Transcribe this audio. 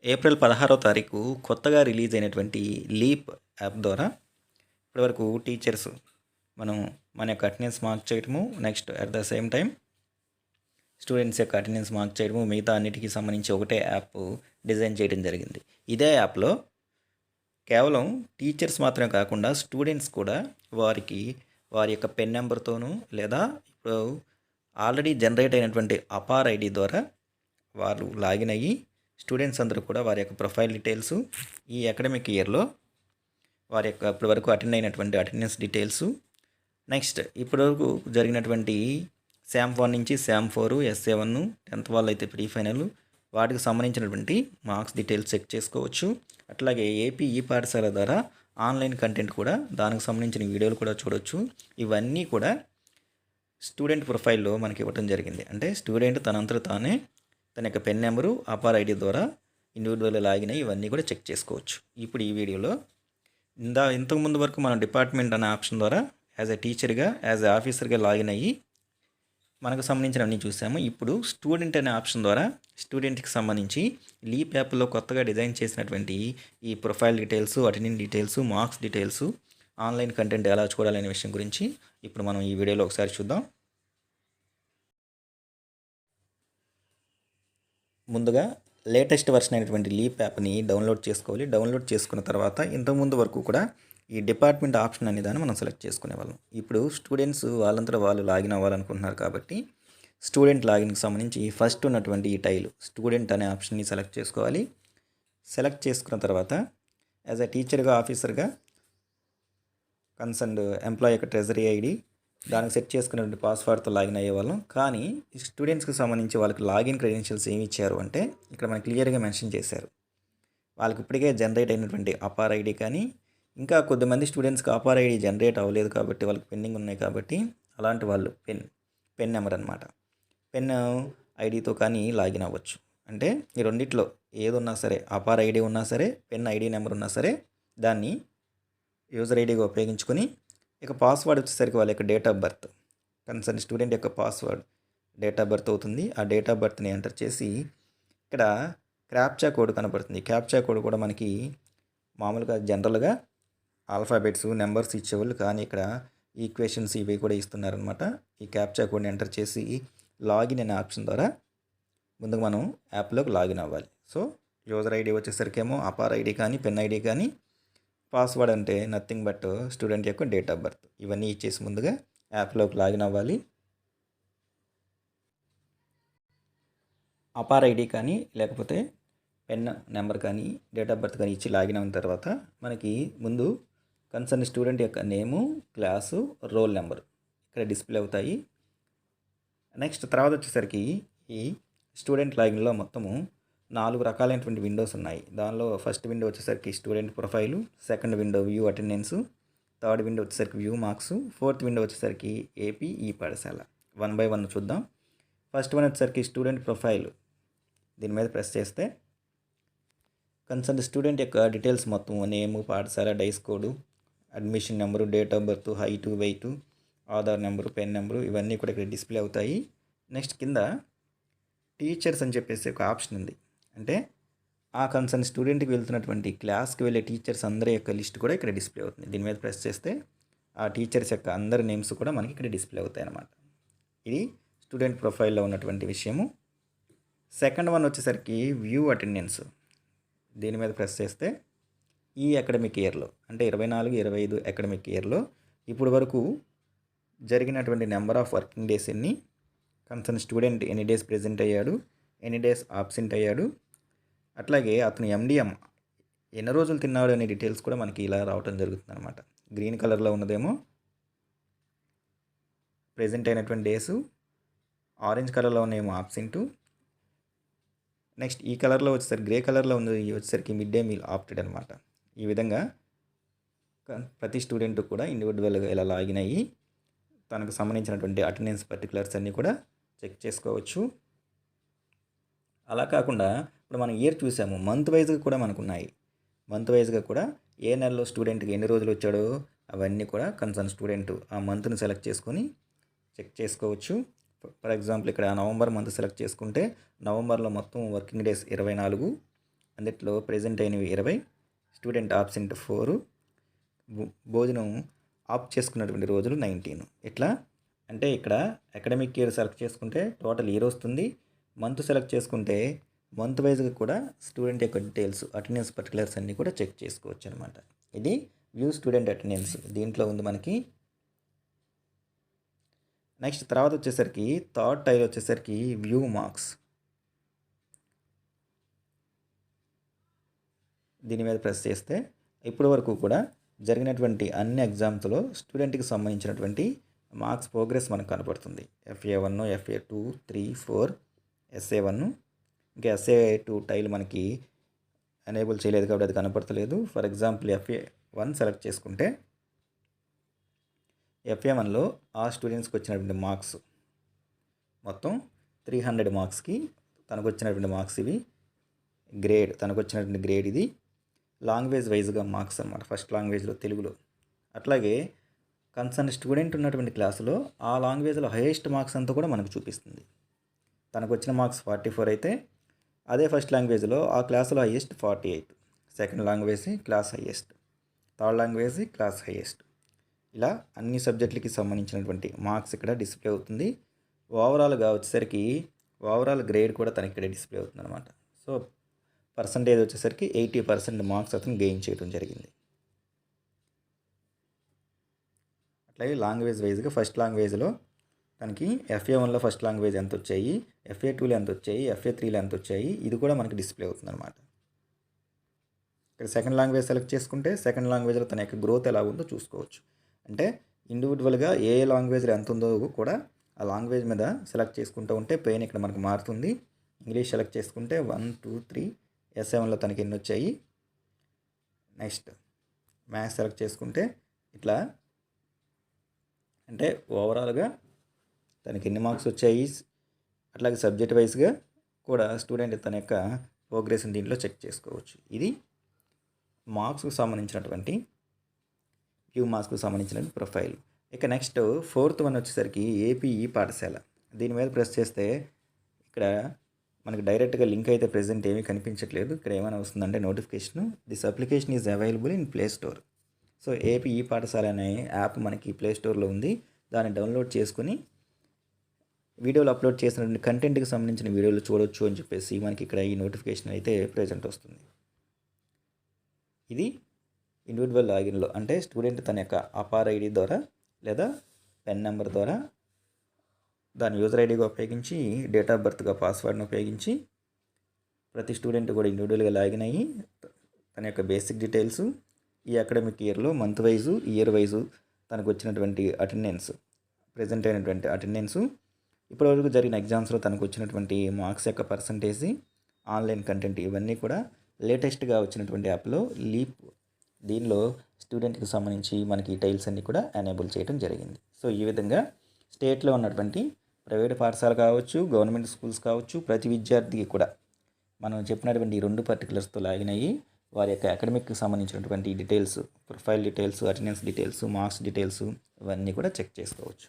April 16వ తారీఖు కొత్తగా release అయినటువంటి లీప్ యాప్ ద్వారా ఇప్పటివరకు టీచర్స్ మనం మన యొక్క అటెండెన్స్ మార్క్ చేయడము, next at the same time students యొక్క అటెండెన్స్ మార్క్ చేయడము, మిగతా అన్నిటికీ సంబంధించి ఒకటే యాప్ డిజైన్ చేయడం జరిగింది. ఇదే యాప్లో కేవలం టీచర్స్ మాత్రమే కాకుండా స్టూడెంట్స్ కూడా వారి యొక్క పెన్ నెంబర్తోనూ లేదా ఇప్పుడు ఆల్రెడీ జనరేట్ అయినటువంటి అపార్ ఐడి ద్వారా వాళ్ళు లాగిన్ అయ్యి స్టూడెంట్స్ అందరూ కూడా వారి యొక్క ప్రొఫైల్ డీటెయిల్స్, ఈ అకాడమిక్ ఇయర్లో వారి యొక్క ఇప్పటివరకు అటెండ్ అయినటువంటి అటెండెన్స్ డీటెయిల్స్, నెక్స్ట్ ఇప్పటివరకు జరిగినటువంటి శామ్ 1 నుంచి శామ్ 4, SA1, 10th వాళ్ళు అయితే ప్రీ ఫైనల్, వాటికి సంబంధించినటువంటి మార్క్స్ డీటెయిల్స్ చెక్ చేసుకోవచ్చు. అట్లాగే ఏపీ ఈ పాఠశాల ద్వారా ఆన్లైన్ కంటెంట్ కూడా, దానికి సంబంధించిన వీడియోలు కూడా చూడవచ్చు. ఇవన్నీ కూడా స్టూడెంట్ ప్రొఫైల్లో మనకి ఇవ్వడం జరిగింది. అంటే స్టూడెంట్ తనంతట తానే తన యొక్క పెన్ నెంబరు, అపార్ ఐడి ద్వారా ఇండివిజువల్ లాగిన్ అయ్యి ఇవన్నీ కూడా చెక్ చేసుకోవచ్చు. ఇప్పుడు ఈ వీడియోలో ఇంతకుముందు వరకు మనం డిపార్ట్మెంట్ అనే ఆప్షన్ ద్వారా యాజ్ ఎ టీచర్గా, యాజ్ ఎ ఆఫీసర్గా లాగిన్ అయ్యి మనకు సంబంధించినవన్నీ చూసాము. ఇప్పుడు స్టూడెంట్ అనే ఆప్షన్ ద్వారా స్టూడెంట్కి సంబంధించి లీప్ యాప్లో కొత్తగా డిజైన్ చేసినటువంటి ఈ profile details, attendance details, marks details, online content ఎలా చూడాలనే విషయం గురించి ఇప్పుడు మనం ఈ వీడియోలో ఒకసారి చూద్దాం. ముందుగా లేటెస్ట్ వర్షన్ అయినటువంటి లీప్ యాప్ని డౌన్లోడ్ చేసుకోవాలి. డౌన్లోడ్ చేసుకున్న తర్వాత ఇంతకుముందు వరకు కూడా ఈ డిపార్ట్మెంట్ ఆప్షన్ అనే దాన్ని మనం సెలెక్ట్ చేసుకునేవాళ్ళం. ఇప్పుడు స్టూడెంట్స్ వాళ్ళంతా వాళ్ళు లాగిన్ అవ్వాలనుకుంటున్నారు కాబట్టి స్టూడెంట్ లాగిన్కి సంబంధించి ఫస్ట్ ఉన్నటువంటి ఈ టైల్ స్టూడెంట్ అనే ఆప్షన్ని సెలెక్ట్ చేసుకోవాలి. సెలెక్ట్ చేసుకున్న తర్వాత యాజ్ ఎ టీచర్గా, ఆఫీసర్గా కన్సర్న్డ్ ఎంప్లాయీ యొక్క ట్రెజరీ ఐడి, దానికి సెట్ చేసుకున్నటువంటి పాస్వర్డ్తో లాగిన్ అయ్యేవాళ్ళం. కానీ స్టూడెంట్స్కి సంబంధించి వాళ్ళకి లాగిన్ క్రెడెన్షియల్స్ ఏమి ఇచ్చారు అంటే ఇక్కడ మనకి క్లియర్గా మెన్షన్ చేశారు. వాళ్ళకి ఇప్పటికే జనరేట్ అయినటువంటి అపార్ ఐడి కానీ, ఇంకా కొద్దిమంది స్టూడెంట్స్కి అపార్ ఐడి జనరేట్ అవ్వలేదు కాబట్టి వాళ్ళకి పెండింగ్ ఉన్నాయి కాబట్టి అలాంటి వాళ్ళు పెన్ నెంబర్ అనమాట, పెన్ ఐడితో కానీ లాగిన్ అవ్వచ్చు. అంటే ఈ రెండిట్లో ఏదున్నా సరే, అపార్ ఐడి ఉన్నా సరే, పెన్ ఐడి నెంబర్ ఉన్నా సరే, దాన్ని యూజర్ ఐడిగా ఉపయోగించుకొని ఇక పాస్వర్డ్ వచ్చేసరికి వాళ్ళ యొక్క date of birth, concern student యొక్క పాస్వర్డ్ డేట్ ఆఫ్ బర్త్ అవుతుంది. ఆ డేట్ ఆఫ్ బర్త్ని ఎంటర్ చేసి ఇక్కడ క్యాప్చా కోడ్ కనపడుతుంది. క్యాప్చా కోడ్ కూడా మనకి మామూలుగా జనరల్గా ఆల్ఫాబెట్స్, నెంబర్స్ ఇచ్చేవాళ్ళు, కానీ ఇక్కడ ఈక్వేషన్స్ ఇవి కూడా ఇస్తున్నారనమాట. ఈ క్యాప్చా కోడ్ని ఎంటర్ చేసి లాగిన్ అనే ఆప్షన్ ద్వారా ముందుకు మనం యాప్లోకి లాగిన్ అవ్వాలి. సో యూజర్ ఐడి వచ్చేసరికి ఏమో అపార్ ఐడి కానీ, పెన్ ఐడి కానీ, పాస్వర్డ్ అంటే నథింగ్ బట్ స్టూడెంట్ యొక్క డేట్ ఆఫ్ బర్త్, ఇవన్నీ ఇచ్చేసి ముందుగా యాప్లోకి లాగిన్ అవ్వాలి. అపార్ ఐడి కానీ లేకపోతే పెన్ నెంబర్ కానీ, డేట్ ఆఫ్ బర్త్ కానీ ఇచ్చి లాగిన్ అయిన తర్వాత మనకి ముందు కన్సర్న్ స్టూడెంట్ యొక్క నేము, క్లాసు, రోల్ నెంబర్ ఇక్కడ డిస్ప్లే అవుతాయి. నెక్స్ట్ తర్వాత వచ్చేసరికి ఈ స్టూడెంట్ లాగిన్లో మొత్తము 4 రకాలైనటువంటి విండోస్ ఉన్నాయి. దానిలో ఫస్ట్ విండో వచ్చేసరికి student profile, second window view attendance, third window వచ్చేసరికి వ్యూ మార్క్స్, ఫోర్త్ విండో వచ్చేసరికి ఏపీ ఈ పాఠశాల. 1 by 1 చూద్దాం. ఫస్ట్ వన్ వచ్చేసరికి స్టూడెంట్ ప్రొఫైల్, దీని మీద ప్రెస్ చేస్తే కన్సర్న్ స్టూడెంట్ యొక్క డీటెయిల్స్ మొత్తం, నేము, పాఠశాల, DISE code, admission number, date of birth, height, weight, Aadhaar number, PEN number, ఇవన్నీ కూడా ఇక్కడ డిస్ప్లే అవుతాయి. నెక్స్ట్ కింద టీచర్స్ అని చెప్పేసి ఒక ఆప్షన్ ఉంది. అంటే ఆ కన్సర్న్ స్టూడెంట్కి వెళ్తున్నటువంటి క్లాస్కి వెళ్ళే టీచర్స్ అందరి యొక్క లిస్ట్ కూడా ఇక్కడ డిస్ప్లే అవుతుంది. దీని మీద ప్రెస్ చేస్తే ఆ టీచర్స్ యొక్క అందరి నేమ్స్ కూడా మనకి ఇక్కడ డిస్ప్లే అవుతాయి అన్నమాట. ఇది స్టూడెంట్ ప్రొఫైల్లో ఉన్నటువంటి విషయము. సెకండ్ వన్ వచ్చేసరికి వ్యూ అటెండెన్స్, దీని మీద ప్రెస్ చేస్తే ఈ అకాడమిక్ ఇయర్లో అంటే 24-25 అకాడమిక్ ఇయర్లో ఇప్పుడు వరకు జరిగినటువంటి నెంబర్ ఆఫ్ వర్కింగ్ డేస్ ఎన్ని, కన్సర్న్ స్టూడెంట్ ఎన్ని డేస్ ప్రెజెంట్ అయ్యాడు, ఎన్ని డేస్ ఆబ్సెంట్ అయ్యాడు, అట్లాగే అతను ఎండిఎం ఎన్ని రోజులు తిన్నాడు అనే డీటెయిల్స్ కూడా మనకి ఇలా రావటం జరుగుతుంది అనమాట. గ్రీన్ కలర్లో ఉన్నదేమో ప్రెజెంట్ అయినటువంటి డేసు, ఆరెంజ్ కలర్లో ఉన్నేమో ఆబ్సెంటు, నెక్స్ట్ ఈ కలర్లో వచ్చేసరికి గ్రే కలర్లో ఉంది వచ్చేసరికి మిడ్ డే మీల్ ఆప్టెడ్ అనమాట. ఈ విధంగా ప్రతి స్టూడెంట్ కూడా ఇండివిజువల్గా ఇలా లాగిన్ అయ్యి తనకు సంబంధించినటువంటి అటెండెన్స్ పర్టికులర్స్ అన్నీ కూడా చెక్ చేసుకోవచ్చు. అలా కాకుండా ఇప్పుడు మనం ఇయర్ చూసాము, మంత్ వైజ్గా కూడా మనకు ఉన్నాయి. మంత్ వైజ్గా కూడా ఏ నెలలో స్టూడెంట్కి ఎన్ని రోజులు వచ్చాడో అవన్నీ కూడా కన్సర్న్ స్టూడెంట్ ఆ మంత్ని సెలెక్ట్ చేసుకొని చెక్ చేసుకోవచ్చు. ఫర్ ఎగ్జాంపుల్ ఇక్కడ నవంబర్ మంత్ సెలెక్ట్ చేసుకుంటే నవంబర్లో మొత్తం వర్కింగ్ డేస్ 24, అందులో ప్రెజెంట్ అయినవి 20, స్టూడెంట్ ఆబ్సెంట్ 4, భోజనం ఆఫ్ చేసుకున్నటువంటి రోజులు 19. ఇట్లా అంటే ఇక్కడ అకాడమిక్ ఇయర్ సెలెక్ట్ చేసుకుంటే టోటల్ ఇయర్ వస్తుంది. మంత్ సెలెక్ట్ చేసుకుంటే మంత్ వైజ్గా కూడా స్టూడెంట్ యొక్క డీటెయిల్స్, అటెండెన్స్ పర్టికులర్స్ అన్నీ కూడా చెక్ చేసుకోవచ్చు అనమాట. ఇది వ్యూ స్టూడెంట్ అటెండెన్స్ దీంట్లో ఉంది మనకి. నెక్స్ట్ తర్వాత వచ్చేసరికి థర్డ్ టైల్ వచ్చేసరికి వ్యూ మార్క్స్. దీని మీద ప్రెస్ చేస్తే ఇప్పటి వరకు కూడా జరిగినటువంటి అన్ని ఎగ్జామ్స్లో స్టూడెంట్కి సంబంధించినటువంటి మార్క్స్ ప్రోగ్రెస్ మనకు కనపడుతుంది. FA1, FA2, 3, 4, SA1, ఇంకా SA2 టైల్ మనకి ఎనేబుల్ చేయలేదు కాబట్టి అది కనపడతలేదు. ఫర్ ఎగ్జాంపుల్ FA1 సెలెక్ట్ చేసుకుంటే FA1లో ఆ స్టూడెంట్స్కి వచ్చినటువంటి మార్క్స్ మొత్తం 300 మార్క్స్కి తనకు వచ్చినటువంటి మార్క్స్ ఇవి. గ్రేడ్ తనకు వచ్చినటువంటి గ్రేడ్ ఇది. లాంగ్వేజ్ వైజ్గా మార్క్స్ అన్నమాట. ఫస్ట్ లాంగ్వేజ్లో తెలుగులో. అట్లాగే కన్సర్న్ స్టూడెంట్ ఉన్నటువంటి క్లాసులో ఆ లాంగ్వేజ్లో హైయెస్ట్ మార్క్స్ అంతా కూడా మనకు చూపిస్తుంది. తనకు వచ్చిన మార్క్స్ 44 అయితే అదే ఫస్ట్ లాంగ్వేజ్లో ఆ క్లాసులో highest 48, second language class highest, third language class highest. ఇలా అన్ని సబ్జెక్టులకి సంబంధించినటువంటి మార్క్స్ ఇక్కడ డిస్ప్లే అవుతుంది. ఓవరాల్గా వచ్చేసరికి ఓవరాల్ గ్రేడ్ కూడా తనకి ఇక్కడ డిస్ప్లే అవుతుంది అనమాట. సో పర్సంటేజ్ వచ్చేసరికి 80% మార్క్స్ అతను గెయిన్ చేయడం జరిగింది. అట్లాగే లాంగ్వేజ్ వైజ్గా ఫస్ట్ లాంగ్వేజ్లో తనకి FA1లో ఫస్ట్ లాంగ్వేజ్ ఎంత వచ్చాయి, FA2లో ఎంత వచ్చాయి, FA3లో ఎంత వచ్చాయి, ఇది కూడా మనకి డిస్ప్లే అవుతుంది అనమాట. ఇక్కడ సెకండ్ లాంగ్వేజ్ సెలెక్ట్ చేసుకుంటే సెకండ్ లాంగ్వేజ్లో తన యొక్క గ్రోత్ ఎలా ఉందో చూసుకోవచ్చు. అంటే ఇండివిజువల్గా ఏ లాంగ్వేజ్లో ఎంత ఉందో కూడా ఆ లాంగ్వేజ్ మీద సెలెక్ట్ చేసుకుంటూ ఉంటే పెయిన్ ఇక్కడ మనకు మారుతుంది. ఇంగ్లీష్ సెలెక్ట్ చేసుకుంటే 1, 2, 3, SA1లో తనకి ఎన్ని వచ్చాయి. నెక్స్ట్ మ్యాథ్స్ సెలెక్ట్ చేసుకుంటే ఇట్లా అంటే ఓవరాల్గా తనకి ఎన్ని మార్క్స్ వచ్చాయి, అట్లాగే సబ్జెక్ట్ వైజ్గా కూడా స్టూడెంట్ తన యొక్క ప్రోగ్రెస్ని దీంట్లో చెక్ చేసుకోవచ్చు. ఇది మార్క్స్కి సంబంధించినటువంటి వ్యూ మార్క్స్కి సంబంధించిన ప్రొఫైల్. ఇక నెక్స్ట్ 4th వన్ వచ్చేసరికి AP పాఠశాల. దీని మీద ప్రెస్ చేస్తే ఇక్కడ మనకి డైరెక్ట్గా లింక్ అయితే ప్రెజెంట్ ఏమీ కనిపించట్లేదు. ఇక్కడ ఏమైనా వస్తుందంటే notification, this application is available in play store. So AP పాఠశాల అనే యాప్ మనకి ప్లే స్టోర్లో ఉంది. దాన్ని డౌన్లోడ్ చేసుకుని వీడియోలు అప్లోడ్ చేసినటువంటి కంటెంట్కి సంబంధించిన వీడియోలు చూడొచ్చు అని చెప్పేసి మనకి ఇక్కడ ఈ నోటిఫికేషన్ అయితే ప్రెజెంట్ వస్తుంది. ఇది ఇండివిజువల్ లాగిన్లో అంటే స్టూడెంట్ తన యొక్క అపార్ ఐడి ద్వారా లేదా పెన్ నెంబర్ ద్వారా దాని యూజర్ ఐడిగా ఉపయోగించి డేట్ ఆఫ్ బర్త్గా పాస్వర్డ్ని ఉపయోగించి ప్రతి స్టూడెంట్ కూడా ఇండివిజువల్గా లాగిన్ అయ్యి తన యొక్క బేసిక్ డీటెయిల్స్, ఈ అకాడమిక్ ఇయర్లో మంత్ వైజు, ఇయర్ వైజు తనకు వచ్చినటువంటి అటెండెన్స్, ప్రజెంట్ అయినటువంటి అటెండెన్స్, ఇప్పటివరకు జరిగిన ఎగ్జామ్స్లో తనకు వచ్చినటువంటి మార్క్స్ యొక్క పర్సంటేజ్, ఆన్లైన్ కంటెంట్, ఇవన్నీ కూడా లేటెస్ట్గా వచ్చినటువంటి యాప్లో లీప్, దీనిలో స్టూడెంట్కి సంబంధించి మనకి టైల్స్ అన్నీ కూడా ఎనేబుల్ చేయడం జరిగింది. సో ఈ విధంగా స్టేట్లో ఉన్నటువంటి ప్రైవేట్ పాఠశాల కావచ్చు, గవర్నమెంట్ స్కూల్స్ కావచ్చు, ప్రతి విద్యార్థికి కూడా మనం చెప్పినటువంటి ఈ 2 పర్టికులర్స్తో లాగిన్ అయ్యి వారి యొక్క అకాడమిక్కి సంబంధించినటువంటి details, profile details, attendance details, marks details ఇవన్నీ కూడా చెక్ చేసుకోవచ్చు.